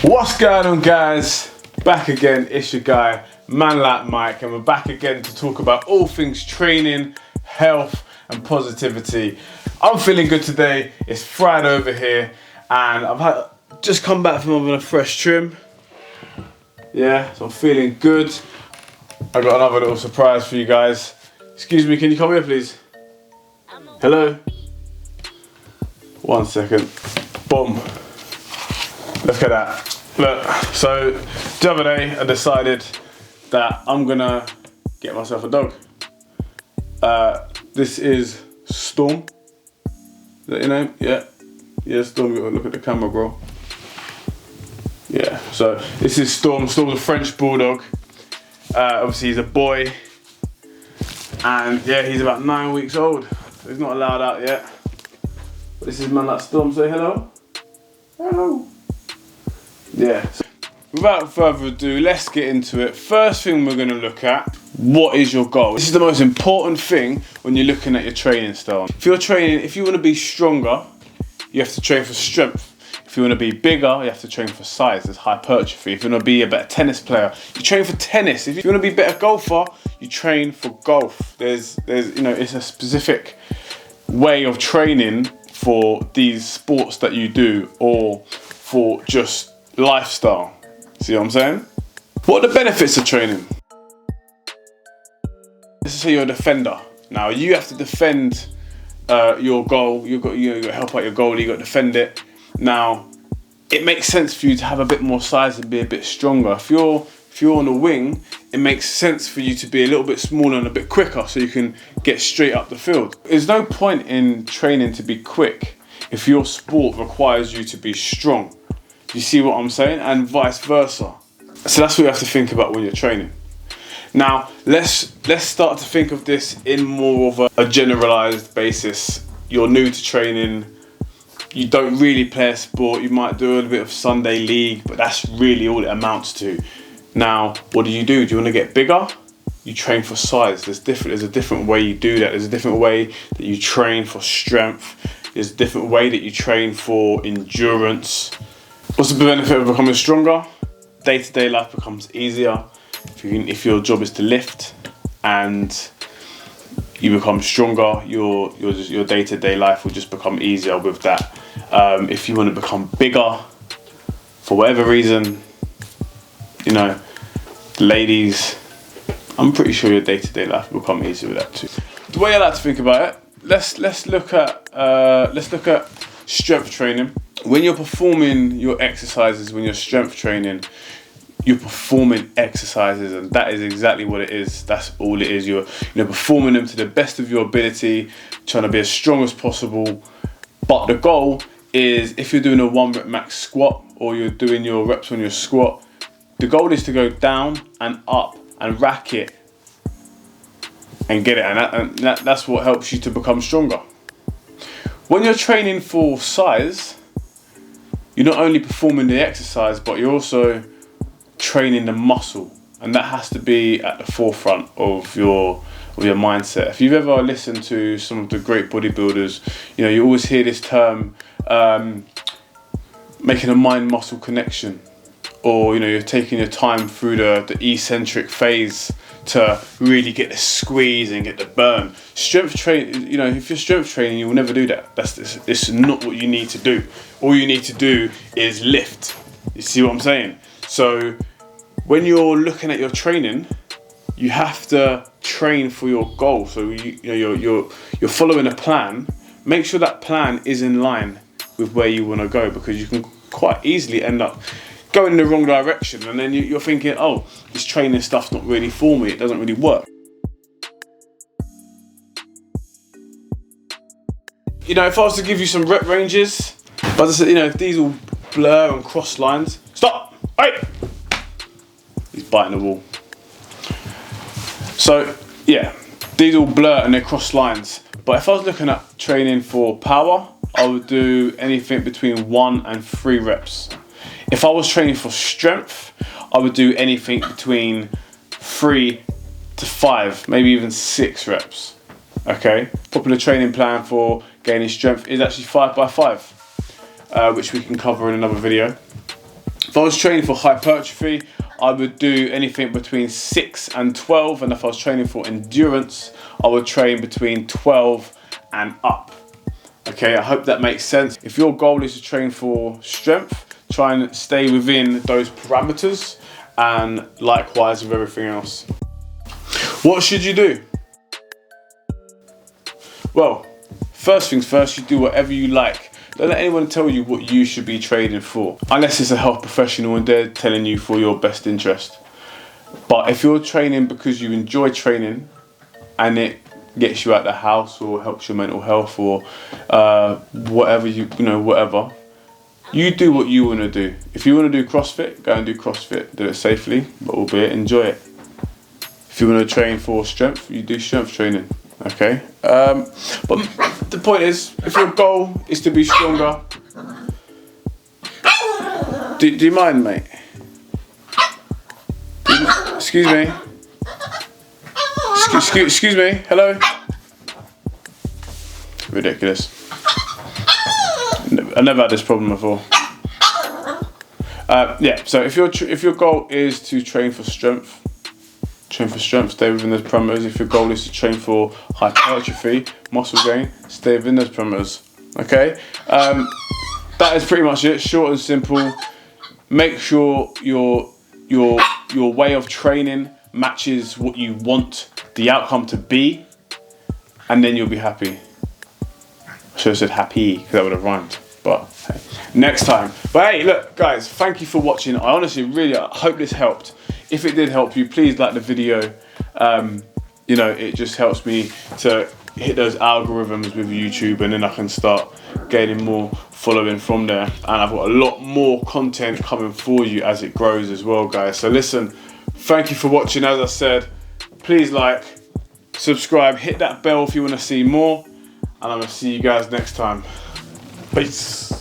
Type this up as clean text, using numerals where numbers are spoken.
What's going on, guys? Back again, it's your guy, Man Like Mike, and we're back again to talk about all things training, health, and positivity. I'm feeling good today. It's Friday over here, and I've just come back from having a fresh trim. Yeah, so I'm feeling good. I got another little surprise for you guys. Excuse me, can you come here, please? Hello? 1 second. Boom. Look at that. Look, so the other day I decided that I'm gonna get myself a dog. This is Storm. Is that your name? Yeah. Yeah, Storm, you gotta look at the camera, bro. Yeah, so this is Storm. Storm's a French bulldog. Obviously he's a boy. And yeah, he's about 9 weeks old. So he's not allowed out yet. But this is Man Like Storm. Say hello. Hello. Yeah, so without further ado, let's get into it. First thing we're gonna look at, what is your goal? This is the most important thing when you're looking at your training style. If you're training, if you wanna be stronger, you have to train for strength. If you wanna be bigger, you have to train for size, there's hypertrophy. If you wanna be a better tennis player, you train for tennis. If you wanna be a better golfer, you train for golf. There's you know, it's a specific way of training for these sports that you do, or for just lifestyle. See what I'm saying? What are the benefits of training? Let's say you're a defender. Now you have to defend your goal. You've got to help out your goal. You got to defend it. Now it makes sense for you to have a bit more size and be a bit stronger. If you're on the wing, it makes sense for you to be a little bit smaller and a bit quicker, so you can get straight up the field. There's no point in training to be quick if your sport requires you to be strong. You see what I'm saying? And vice versa. So that's what you have to think about when you're training. Now, let's start to think of this in more of a generalized basis. You're new to training. You don't really play a sport. You might do a little bit of Sunday league, but that's really all it amounts to. Now, what do? Do you want to get bigger? You train for size. There's a different way you do that. There's a different way that you train for strength. There's a different way that you train for endurance. What's the benefit of becoming stronger? Day-to-day life becomes easier. If your job is to lift and you become stronger, your day-to-day life will just become easier with that. If you want to become bigger, for whatever reason, you know, ladies, I'm pretty sure your day-to-day life will become easier with that too. The way I like to think about it, let's look at strength training. When you're performing your exercises, when you're strength training, you're performing exercises, and that is exactly what it is. That's all it is. You're performing them to the best of your ability, trying to be as strong as possible. But the goal is, if you're doing a 1 rep max squat, or you're doing your reps on your squat, the goal is to go down and up and rack it and get it, and that's what helps you to become stronger. When you're training for size, you're not only performing the exercise, but you're also training the muscle, and that has to be at the forefront of your mindset. If you've ever listened to some of the great bodybuilders, you know, you always hear this term, making a mind-muscle connection, or, you know, you're taking your time through the eccentric phase to really get the squeeze and get the burn. Strength training, you know, if you're strength training, you will never do that. It's not what you need to do. All you need to do is lift. You see what I'm saying? So when you're looking at your training, you have to train for your goal. So you're following a plan. Make sure that plan is in line with where you want to go, because you can quite easily end up going in the wrong direction, and then you're thinking, oh, this training stuff's not really for me, it doesn't really work. You know, if I was to give you some rep ranges, but I said, you know, if these all blur and cross lines, stop, hey! He's biting the wall. So yeah, these all blur and they're cross lines. But if I was looking at training for power, I would do anything between 1 and 3 reps. If I was training for strength, I would do anything between 3 to 5, maybe even 6 reps. Okay, popular training plan for gaining strength is actually 5 by 5, which we can cover in another video. If I was training for hypertrophy, I would do anything between 6 and 12, and if I was training for endurance, I would train between 12 and up. Okay, I hope that makes sense. If your goal is to train for strength, try and stay within those parameters, and likewise with everything else. What should you do? Well, first things first, you do whatever you like. Don't let anyone tell you what you should be training for, unless it's a health professional and they're telling you for your best interest. But if you're training because you enjoy training and it gets you out of the house or helps your mental health or whatever whatever, you do what you want to do. If you want to do CrossFit, go and do CrossFit. Do it safely, but albeit enjoy it. If you want to train for strength, you do strength training. Okay, but the point is, if your goal is to be stronger, do you mind, mate? Excuse me. Excuse me. Hello. Ridiculous. I never had this problem before. Yeah. So if your goal is to train for strength. Stay within those parameters. If your goal is to train for hypertrophy, muscle gain, stay within those parameters. Okay, that is pretty much it. Short and simple. Make sure your way of training matches what you want the outcome to be, and then you'll be happy. I should have said happy because that would have rhymed. But hey, next time. But hey, look, guys, thank you for watching. I honestly really hope this helped. If it did help you, please like the video. It just helps me to hit those algorithms with YouTube, and then I can start gaining more following from there. And I've got a lot more content coming for you as it grows as well, guys. So listen, thank you for watching. As I said, please like, subscribe, hit that bell if you want to see more, and I'm going to see you guys next time. Peace.